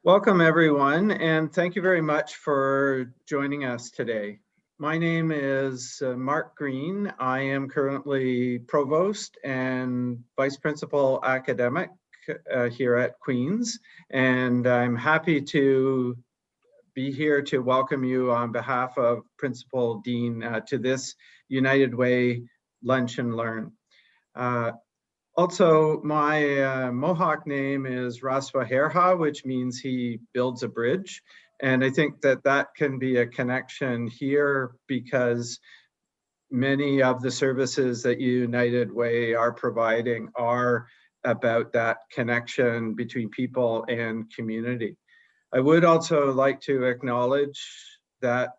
Welcome everyone, and thank you very much for joining us today. My name is Mark Green. I am currently Provost and Vice Principal Academic here at Queen's, and I'm happy to be here to welcome you on behalf of Principal Dean to this United Way Lunch and Learn. Also, my Mohawk name is Raswaherha, which means he builds a bridge. And I think that that can be a connection here because many of the services that United Way are providing are about that connection between people and community. I would also like to acknowledge that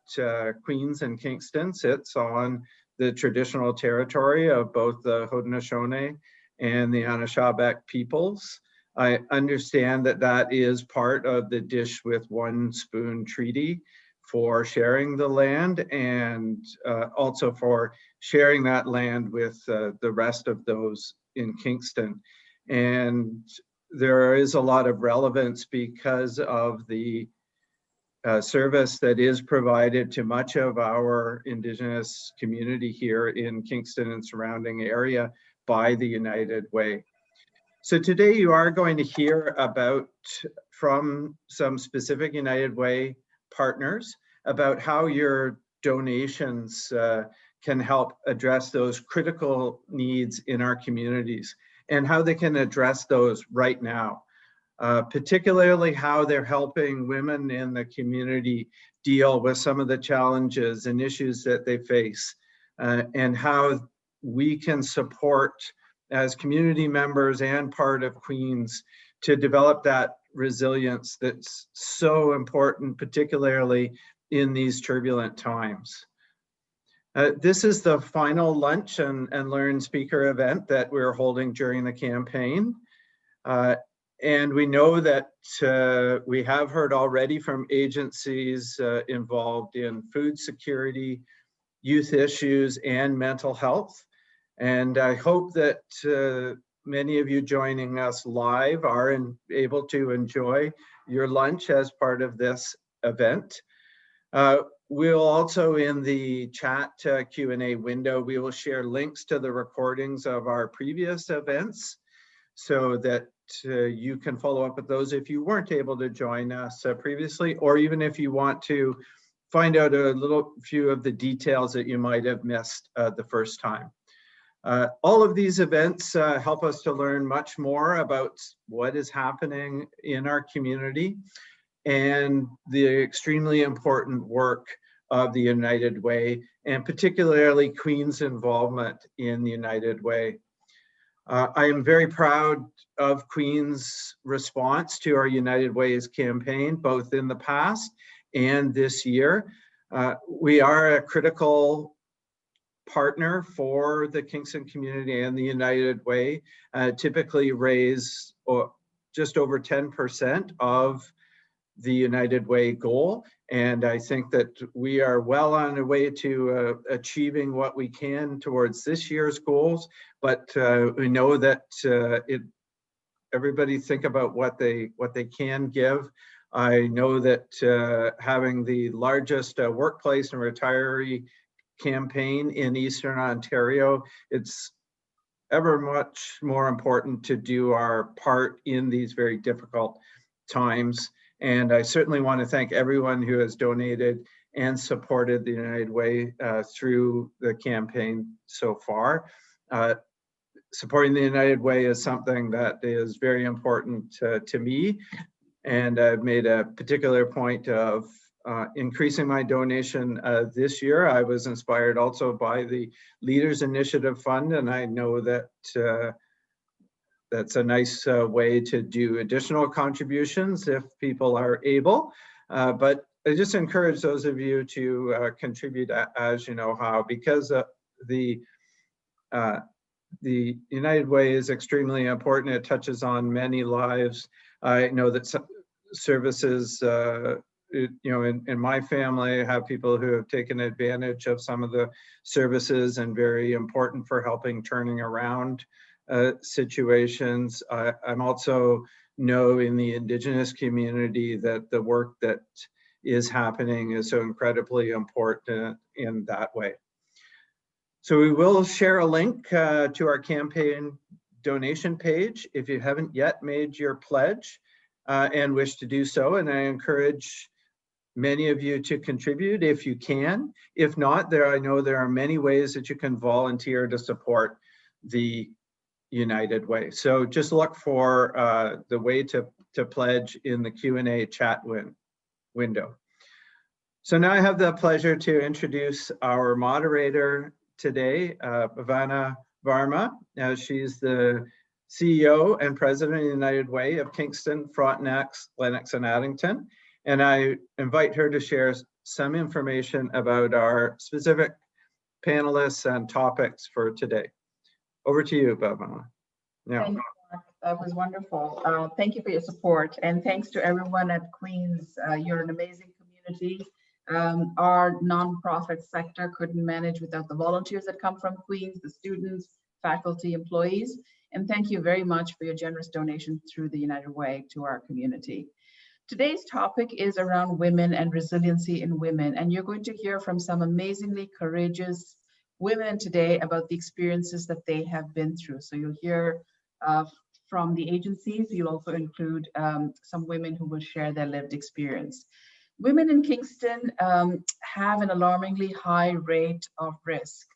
Queens and Kingston sits on the traditional territory of both the Haudenosaunee and the Anishinaabe peoples. I understand that that is part of the Dish with One Spoon Treaty for sharing the land and also for sharing that land with the rest of those in Kingston. And there is a lot of relevance because of the service that is provided to much of our Indigenous community here in Kingston and surrounding area by the United Way. So today you are going to hear from some specific United Way partners about how your donations can help address those critical needs in our communities and how they can address those right now. Particularly how they're helping women in the community deal with some of the challenges and issues that they face, and how we can support as community members and part of Queen's to develop that resilience that's so important, particularly in these turbulent times. This is the final lunch and learn speaker event that we're holding during the campaign. And we know that we have heard already from agencies involved in food security, youth issues, and mental health. And I hope that many of you joining us live are able to enjoy your lunch as part of this event. We'll also, in the chat Q&A window, we will share links to the recordings of our previous events so that you can follow up with those if you weren't able to join us previously, or even if you want to find out a little few of the details that you might have missed the first time. All of these events help us to learn much more about what is happening in our community and the extremely important work of the United Way, and particularly Queen's involvement in the United Way. I am very proud of Queen's response to our United Ways campaign, both in the past and this year. We are a critical partner for the Kingston community, and the United Way typically raise just over 10% of the United Way goal. And I think that we are well on the way to achieving what we can towards this year's goals. But we know that everybody think about what they can give. I know that having the largest workplace and retiree campaign in Eastern Ontario, it's ever much more important to do our part in these very difficult times. And I certainly want to thank everyone who has donated and supported the United Way through the campaign so far. Supporting the United Way is something that is very important to me. And I've made a particular point of increasing my donation this year. I was inspired also by the Leaders Initiative Fund, and I know that that's a nice way to do additional contributions if people are able. But I just encourage those of you to contribute as you know how, because the United Way is extremely important. It touches on many lives. I know that some services, in my family, I have people who have taken advantage of some of the services and very important for helping turning around situations. I'm also know in the Indigenous community that the work that is happening is so incredibly important in that way. So we will share a link to our campaign donation page if you haven't yet made your pledge and wish to do so. And I encourage many of you to contribute if you can. If not, I know there are many ways that you can volunteer to support the United Way. So just look for the way to pledge in the Q&A chat window. So now I have the pleasure to introduce our moderator today, Bhavana Varma. She's the CEO and President of the United Way of Kingston, Frontenac, Lennox, and Addington. And I invite her to share some information about our specific panelists and topics for today. Over to you, Bhavana. Yeah. Thank you, Mark. That was wonderful. Thank you for your support, and thanks to everyone at Queen's. You're an amazing community. Our nonprofit sector couldn't manage without the volunteers that come from Queen's, the students, faculty, employees, and thank you very much for your generous donation through the United Way to our community. Today's topic is around women and resiliency in women, and you're going to hear from some amazingly courageous women today about the experiences that they have been through. So you'll hear from the agencies. You'll also include some women who will share their lived experience. Women in Kingston have an alarmingly high rate of risk.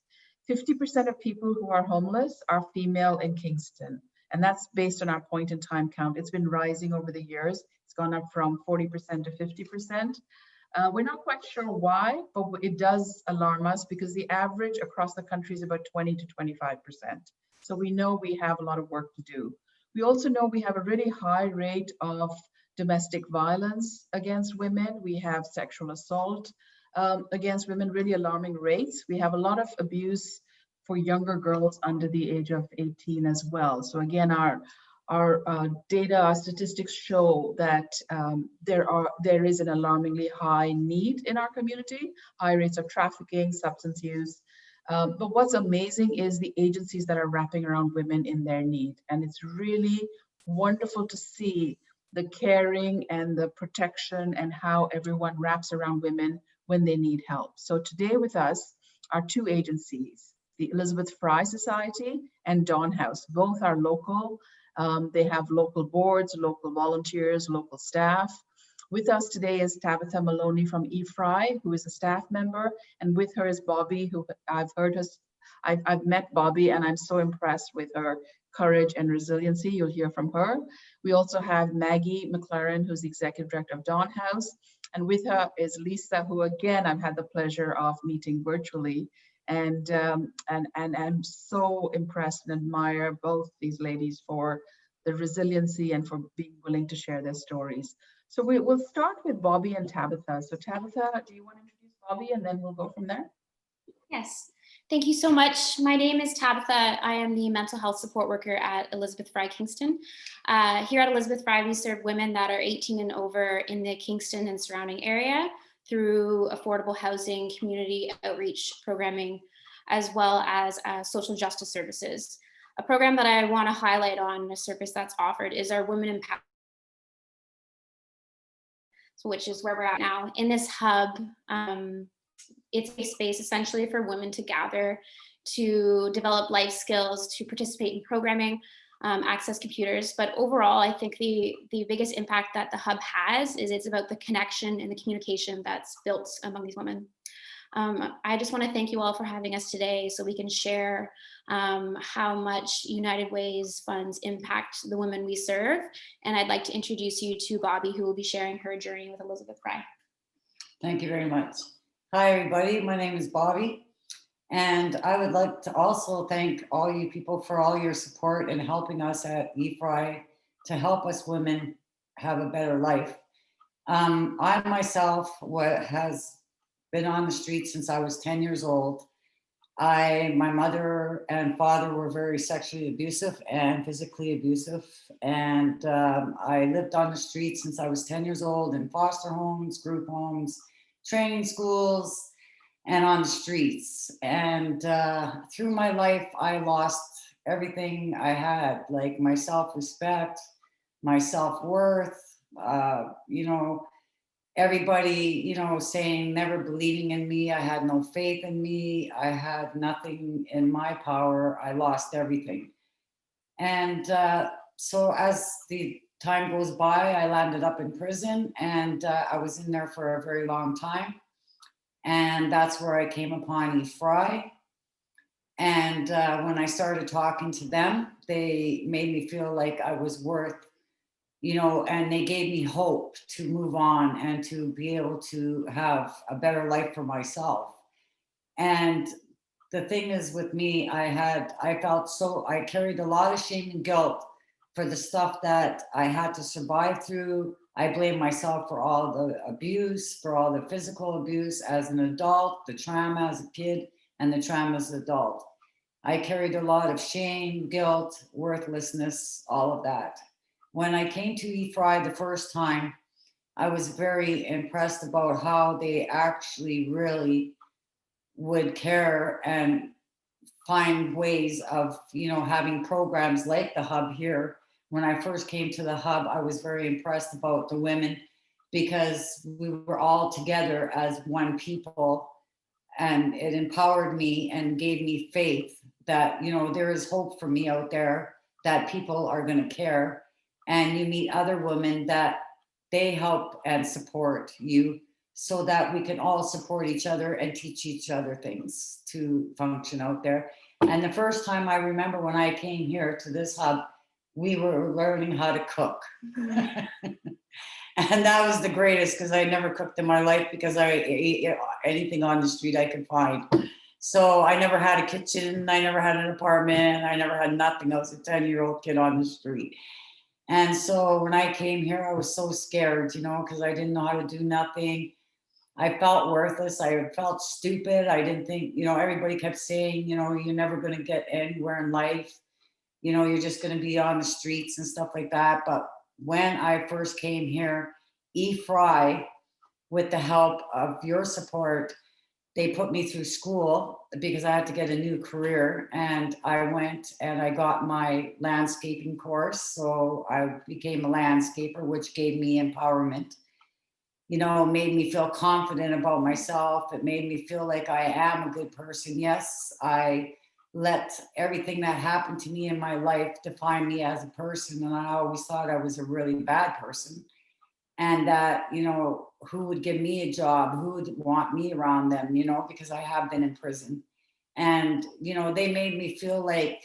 50% of people who are homeless are female in Kingston, and that's based on our point in time count. It's been rising over the years. It's gone up from 40% to 50%. We're not quite sure why, but it does alarm us because the average across the country is about 20 to 25%. So we know we have a lot of work to do. We also know we have a really high rate of domestic violence against women. We have sexual assault against women, really alarming rates. We have a lot of abuse for younger girls under the age of 18 as well. So again, our data, our statistics show that there is an alarmingly high need in our community, high rates of trafficking, substance use. But what's amazing is the agencies that are wrapping around women in their need. And it's really wonderful to see the caring and the protection and how everyone wraps around women when they need help. So today with us are two agencies, the Elizabeth Fry Society and Dawn House. Both are local. They have local boards, local volunteers, local staff. With us today is Tabitha Maloney from eFry, who is a staff member, and with her is Bobbi, who I've met Bobbi, and I'm so impressed with her courage and resiliency. You'll hear from her. We also have Maggie McLaren, who's the executive director of Dawn House, and with her is Lisa, who again I've had the pleasure of meeting virtually. And I'm so impressed and admire both these ladies for the resiliency and for being willing to share their stories. So we'll start with Bobbi and Tabitha. So Tabitha, do you want to introduce Bobbi and then we'll go from there? Yes, thank you so much. My name is Tabitha. I am the mental health support worker at Elizabeth Fry Kingston. Here at Elizabeth Fry, we serve women that are 18 and over in the Kingston and surrounding area through affordable housing, community outreach programming, as well as social justice services. A program that I want to highlight on a service that's offered is our Women Empowerment, which is where we're at now. In this hub, it's a space essentially for women to gather, to develop life skills, to participate in programming, access computers. But overall, I think the biggest impact that the hub has is it's about the connection and the communication that's built among these women. I just want to thank you all for having us today so we can share how much United Way's funds impact the women we serve. And I'd like to introduce you to Bobbi, who will be sharing her journey with Elizabeth Fry. Thank you very much. Hi, everybody. My name is Bobbi. And I would like to also thank all you people for all your support and helping us at eFry to help us women have a better life. I myself has been on the street since I was 10 years old. My mother and father were very sexually abusive and physically abusive. And I lived on the street since I was 10 years old in foster homes, group homes, training schools, and on the streets. And through my life, I lost everything I had, like my self-respect, my self-worth, everybody, saying, never believing in me. I had no faith in me. I had nothing in my power. I lost everything. And so as the time goes by, I landed up in prison, and I was in there for a very long time. And that's where I came upon Ephraim. And when I started talking to them, they made me feel like I was worth, and they gave me hope to move on and to be able to have a better life for myself. And the thing is with me, I carried a lot of shame and guilt for the stuff that I had to survive through. I blame myself for all the abuse, for all the physical abuse as an adult, the trauma as a kid, and the trauma as an adult. I carried a lot of shame, guilt, worthlessness, all of that. When I came to Ephraim the first time, I was very impressed about how they actually really would care and find ways of, having programs like the hub here. When I first came to the hub, I was very impressed about the women because we were all together as one people, and it empowered me and gave me faith that, there is hope for me out there, that people are going to care. And you meet other women that they help and support you, so that we can all support each other and teach each other things to function out there. And the first time I remember when I came here to this hub, we were learning how to cook. And that was the greatest, because I never cooked in my life, because I ate anything on the street I could find. So I never had a kitchen, I never had an apartment, I never had nothing. I was a 10-year-old kid on the street. And so when I came here, I was so scared, because I didn't know how to do nothing. I felt worthless. I felt stupid. I didn't think, everybody kept saying, you're never going to get anywhere in life. You're just going to be on the streets and stuff like that. But when I first came here, Ephraim, with the help of your support, they put me through school because I had to get a new career. And I went and I got my landscaping course. So I became a landscaper, which gave me empowerment. Made me feel confident about myself. It made me feel like I am a good person. Yes, I let everything that happened to me in my life define me as a person. And I always thought I was a really bad person. And that, who would give me a job? Who would want me around them, because I have been in prison. And, they made me feel like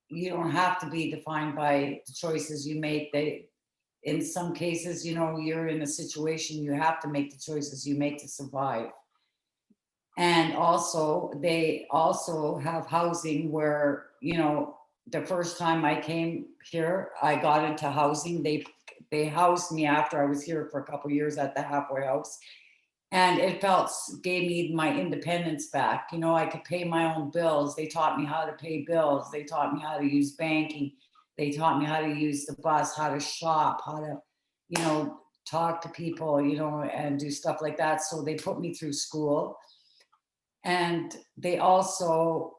you don't have to be defined by the choices you make. In some cases, you're in a situation, you have to make the choices you make to survive. And also, they also have housing where, the first time I came here, I got into housing. They housed me after I was here for a couple of years at the halfway house. And it gave me my independence back. I could pay my own bills. They taught me how to pay bills. They taught me how to use banking. They taught me how to use the bus, how to shop, how to, talk to people, and do stuff like that. So they put me through school. And they also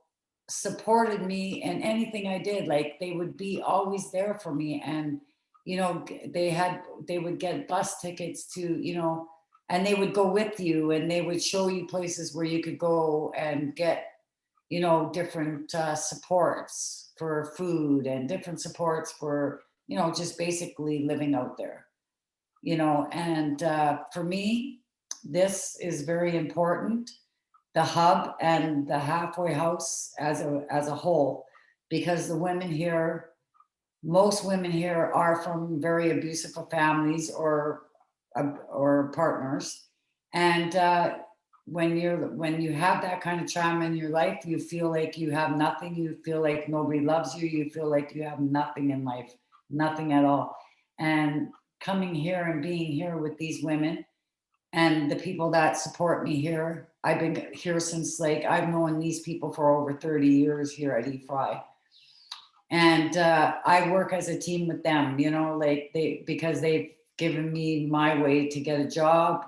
supported me in anything I did. Like, they would be always there for me. And, they would get bus tickets to, and they would go with you, and they would show you places where you could go and get, different supports for food, and different supports for, just basically living out there, and for me, this is very important, the hub and the halfway house as a whole, because most women here are from very abusive families or partners. And when you have that kind of trauma in your life, you feel like you have nothing. You feel like nobody loves you. You feel like you have nothing in life, nothing at all. And coming here and being here with these women and the people that support me here, I've been here since, I've known these people for over 30 years here at Ephraim. And I work as a team with them, because they've given me my way to get a job.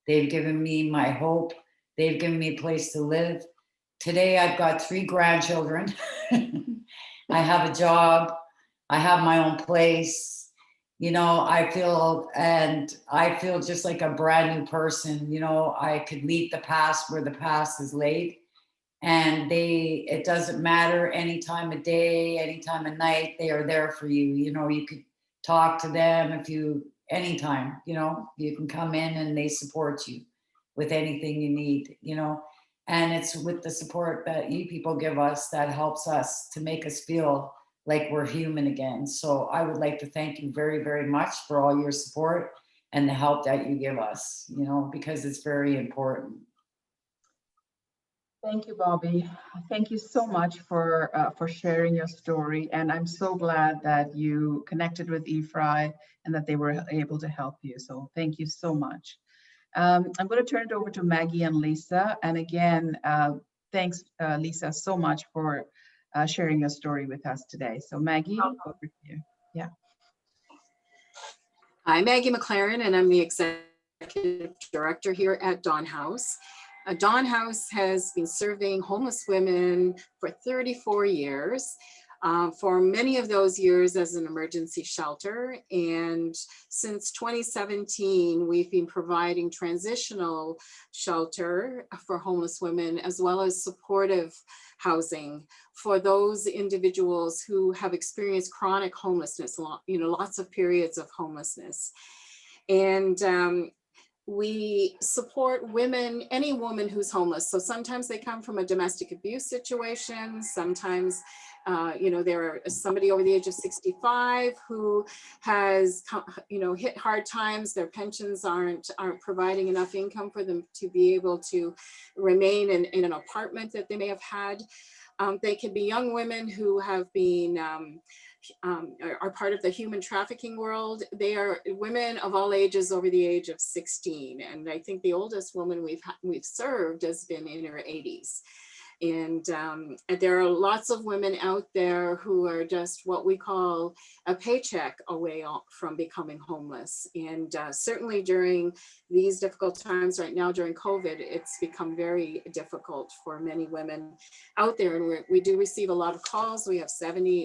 They've given me my hope. They've given me a place to live. Today, I've got 3 grandchildren. I have a job. I have my own place. you know, I feel just like a brand new person. You know, I could leave the past where the past is laid, and it doesn't matter any time of day, any time of night, they are there for you. You know, you could talk to them anytime, you know, you can come in and they support you with anything you need, you know. And it's with the support that you people give us that helps us to make us feel like we're human again. So I would like to thank you very, very much for all your support and the help that you give us, you know, because it's very important. Thank you, Bobbi. Thank you so much for sharing your story. And I'm so glad that you connected with EFRI and that they were able to help you. So thank you so much. I'm going to turn it over to Maggie and Lisa. And again, thanks, Lisa, so much for sharing your story with us today. So Maggie, over to you. Yeah. Hi, Maggie McLaren, and I'm the Executive Director here at Dawn House. Dawn House has been serving homeless women for 34 years. For many of those years as an emergency shelter. And since 2017, we've been providing transitional shelter for homeless women, as well as supportive housing for those individuals who have experienced chronic homelessness, you know, lots of periods of homelessness. And we support women, any woman who's homeless. So sometimes they come from a domestic abuse situation. Sometimes, you know, there is somebody over the age of 65 who has, you know, hit hard times. Their pensions aren't providing enough income for them to be able to remain in an apartment that they may have had. They can be young women who have been are part of the human trafficking world. They are women of all ages over the age of 16. And I think the oldest woman we've served has been in her 80s. And there are lots of women out there who are just what we call a paycheck away from becoming homeless. And certainly during these difficult times right now during COVID, it's become very difficult for many women out there. And we do receive a lot of calls. We have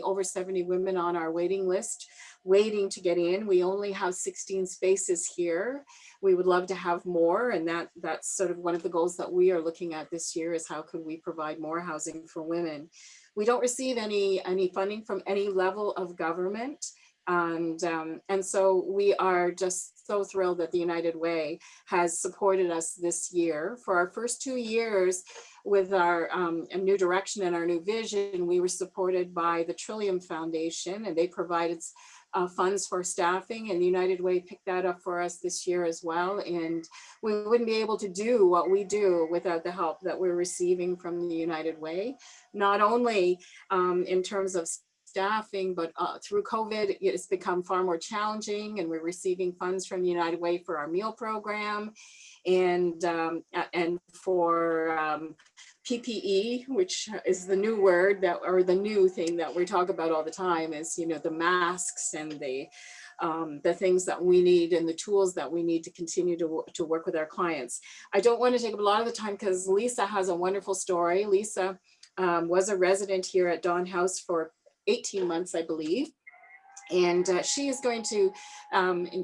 over 70 women on our waiting list waiting to get in. We only have 16 spaces here. We would love to have more, and that's sort of one of the goals that we are looking at this year is how could we provide more housing for women. We don't receive any funding from any level of government. And so we are just so thrilled that the United Way has supported us this year. For our first 2 years with our new direction and our new vision, we were supported by the Trillium Foundation, and they provided funds for staffing, and the United Way picked that up for us this year as well. And we wouldn't be able to do what we do without the help that we're receiving from the United Way, not only in terms of staffing, but through COVID, it's become far more challenging, and we're receiving funds from the United Way for our meal program and for PPE, which is the new word or the new thing that we talk about all the time is, you know, the masks and the things that we need and the tools that we need to continue to work with our clients. I don't want to take up a lot of the time because Lisa has a wonderful story. Lisa was a resident here at Dawn House for 18 months, I believe. And she is going to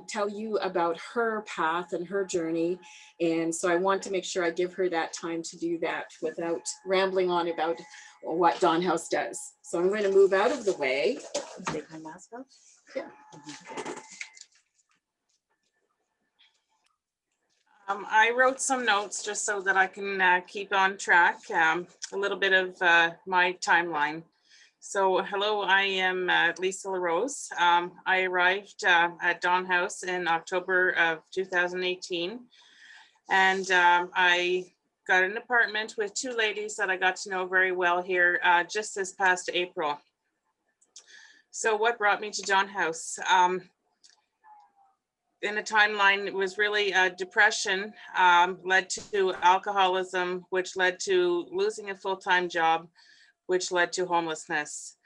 tell you about her path and her journey. And so I want to make sure I give her that time to do that without rambling on about what Dawn House does. So I'm going to move out of the way. Take my mask off. Yeah. I wrote some notes just so that I can keep on track, a little bit of my timeline. So hello, I am Lisa LaRose. I arrived at Dawn House in October of 2018. And I got an apartment with 2 ladies that I got to know very well here just this past April. So what brought me to Dawn House? In a timeline, it was really depression, led to alcoholism, which led to losing a full-time job, which led to homelessness.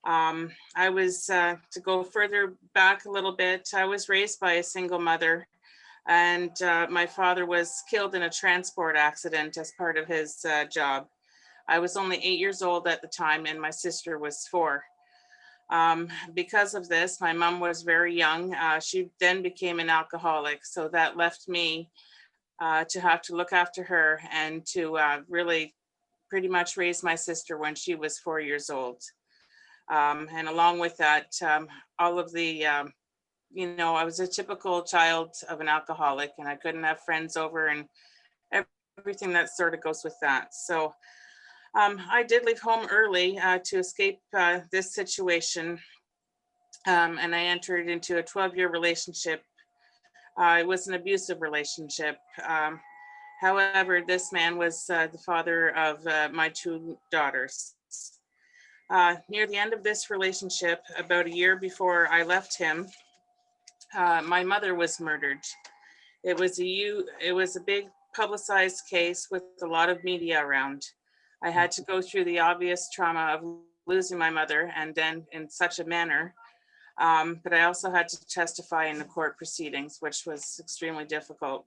I was, to go further back a little bit, I was raised by a single mother, and my father was killed in a transport accident as part of his job. I was only 8 years old at the time, and my sister was 4. Because of this, my mom was very young. She then became an alcoholic. So that left me to have to look after her and to really pretty much raise my sister when she was 4 years old. And along with that, all of the, I was a typical child of an alcoholic, and I couldn't have friends over and everything that sort of goes with that. So I did leave home early to escape this situation. And I entered into a 12-year relationship. It was an abusive relationship. However, this man was the father of my 2 daughters. Near the end of this relationship, about a year before I left him, my mother was murdered. It was a big publicized case with a lot of media around. I had to go through the obvious trauma of losing my mother, and then in such a manner. But I also had to testify in the court proceedings, which was extremely difficult.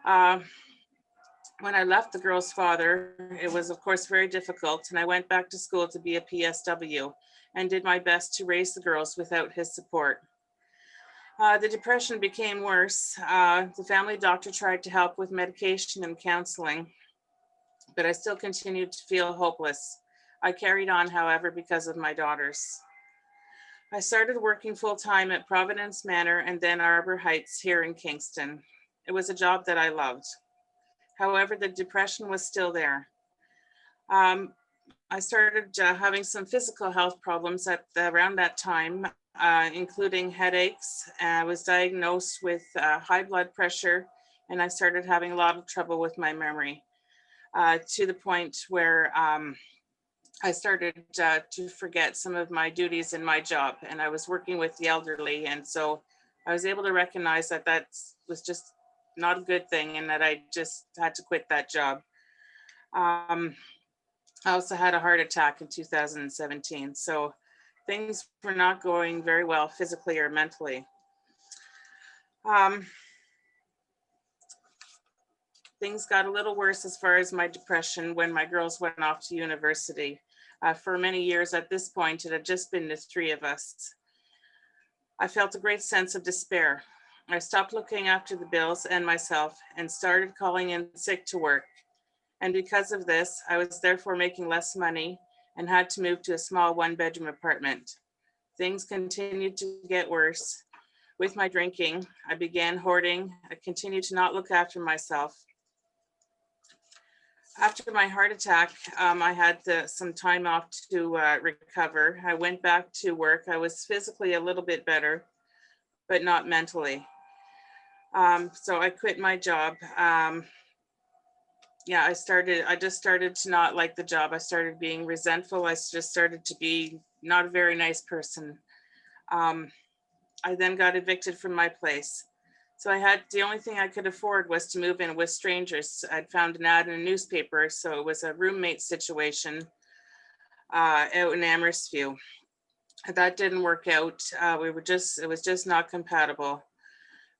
When I left the girl's father, it was of course very difficult, and I went back to school to be a PSW and did my best to raise the girls without his support. The depression became worse. The family doctor tried to help with medication and counseling, but I still continued to feel hopeless. I carried on, however, because of my daughters. I started working full-time at Providence Manor and then Arbor Heights here in Kingston. It was a job that I loved. However, the depression was still there. I started having some physical health problems around that time, including headaches. I was diagnosed with high blood pressure, and I started having a lot of trouble with my memory, to the point where I started to forget some of my duties in my job, and I was working with the elderly. And so I was able to recognize that that was just not a good thing, and that I just had to quit that job. I also had a heart attack in 2017. So things were not going very well physically or mentally. Things got a little worse as far as my depression when my girls went off to university. For many years at this point, it had just been the 3 of us. I felt a great sense of despair. I stopped looking after the bills and myself and started calling in sick to work. And because of this, I was therefore making less money and had to move to a small 1-bedroom apartment. Things continued to get worse. With my drinking, I began hoarding. I continued to not look after myself. After my heart attack, I had some time off to recover. I went back to work. I was physically a little bit better, but not mentally. So I quit my job. I just started to not like the job. I started being resentful. I just started to be not a very nice person. I then got evicted from my place. So the only thing I could afford was to move in with strangers. I'd found an ad in a newspaper, so it was a roommate situation out in Amherstview. That didn't work out. It was just not compatible.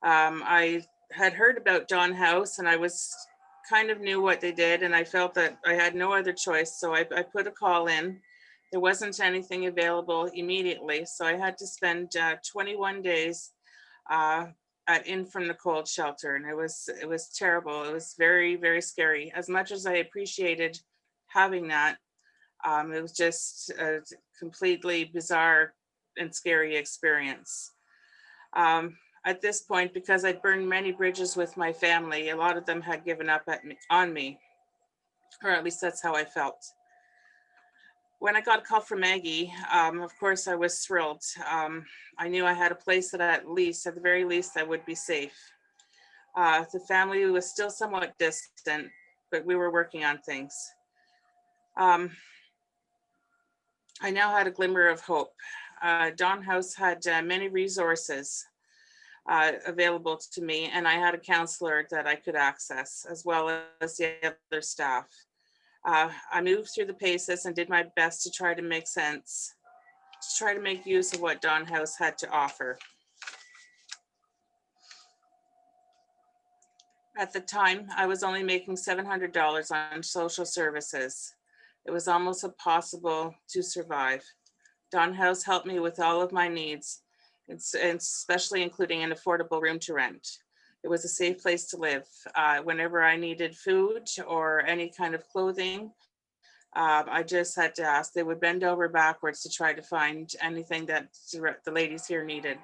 I had heard about Dawn House, and I was kind of knew what they did, and I felt that I had no other choice. So I put a call in. There wasn't anything available immediately, so I had to spend 21 days in from the cold shelter, and it was terrible. It was very, very scary. As much as I appreciated having that, it was just a completely bizarre and scary experience. At this point, because I'd burned many bridges with my family, a lot of them had given up on me, or at least that's how I felt. When I got a call from Maggie, of course I was thrilled. I knew I had a place that at the very least, I would be safe. The family was still somewhat distant, but we were working on things. I now had a glimmer of hope. Dawn House had many resources available to me, and I had a counselor that I could access, as well as the other staff. I moved through the paces and did my best to try to make sense, to try to make use of what Dawn House had to offer. At the time, I was only making $700 on social services. It was almost impossible to survive. Dawn House helped me with all of my needs, and especially including an affordable room to rent. It was a safe place to live. Whenever I needed food or any kind of clothing, I just had to ask. They would bend over backwards to try to find anything that the ladies here needed.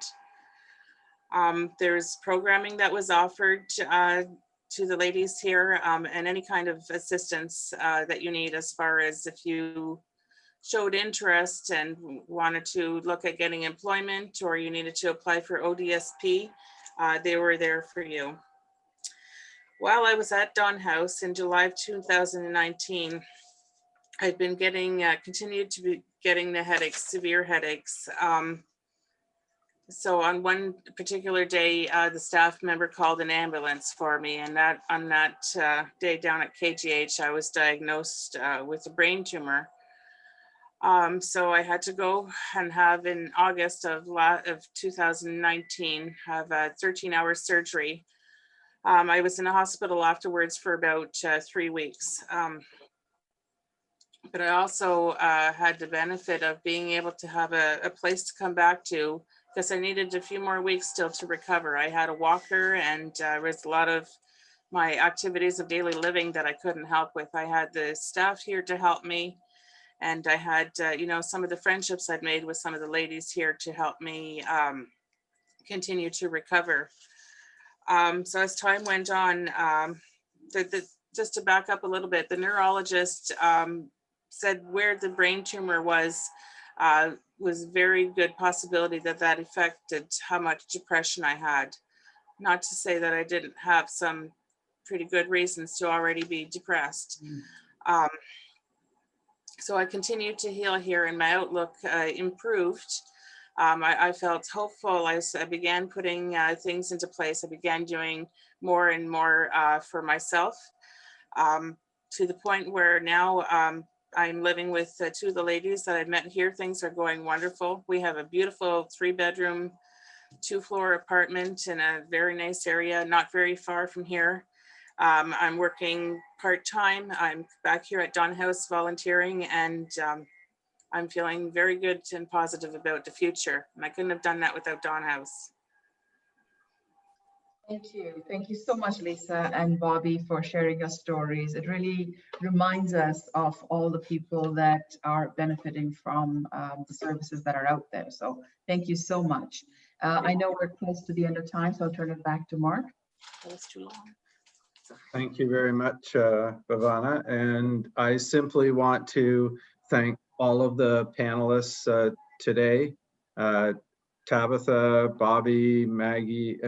There's programming that was offered to the ladies here, and any kind of assistance that you need, as far as if you showed interest and wanted to look at getting employment, or you needed to apply for ODSP, they were there for you. While I was at Dawn House in July of 2019, I'd been continued to be getting the headaches, severe headaches. So on one particular day, the staff member called an ambulance for me, and on that day down at KGH, I was diagnosed with a brain tumor. So I had to go and have, in August of 2019, have a 13-hour surgery. I was in a hospital afterwards for about 3 weeks. But I also had the benefit of being able to have a place to come back to, because I needed a few more weeks still to recover. I had a walker, and there was a lot of my activities of daily living that I couldn't help with. I had the staff here to help me. And I had, some of the friendships I'd made with some of the ladies here to help me continue to recover. So as time went on, just to back up a little bit, the neurologist said where the brain tumor was very good possibility that affected how much depression I had. Not to say that I didn't have some pretty good reasons to already be depressed. So I continued to heal here, and my outlook improved. I felt hopeful. I began putting things into place. I began doing more and more for myself, to the point where now I'm living with two of the ladies that I met here. Things are going wonderful. We have a beautiful 3-bedroom, 2-floor apartment in a very nice area, not very far from here. I'm working part-time. I'm back here at Dawn House volunteering, and I'm feeling very good and positive about the future. And I couldn't have done that without Dawn House. Thank you. Thank you so much, Lisa and Bobbi, for sharing your stories. It really reminds us of all the people that are benefiting from the services that are out there. So thank you so much. I know we're close to the end of time, so I'll turn it back to Mark. That was too long. Thank you very much, Bhavana. And I simply want to thank all of the panelists today, Tabitha, Bobbi, Maggie,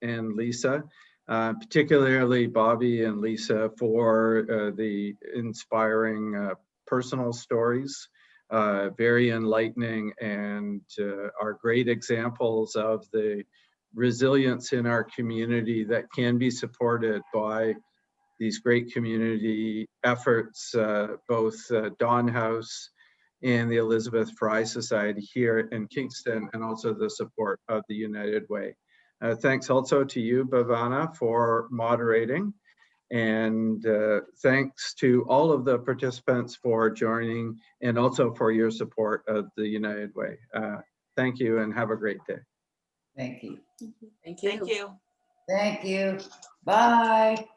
and Lisa, particularly Bobbi and Lisa for the inspiring personal stories, very enlightening, and are great examples of the resilience in our community that can be supported by these great community efforts, both Dawn House and the Elizabeth Fry Society here in Kingston, and also the support of the United Way. Thanks also to you, Bhavana, for moderating. And thanks to all of the participants for joining, and also for your support of the United Way. Thank you, and have a great day. Thank you. Thank you. Thank you. Thank you. Bye.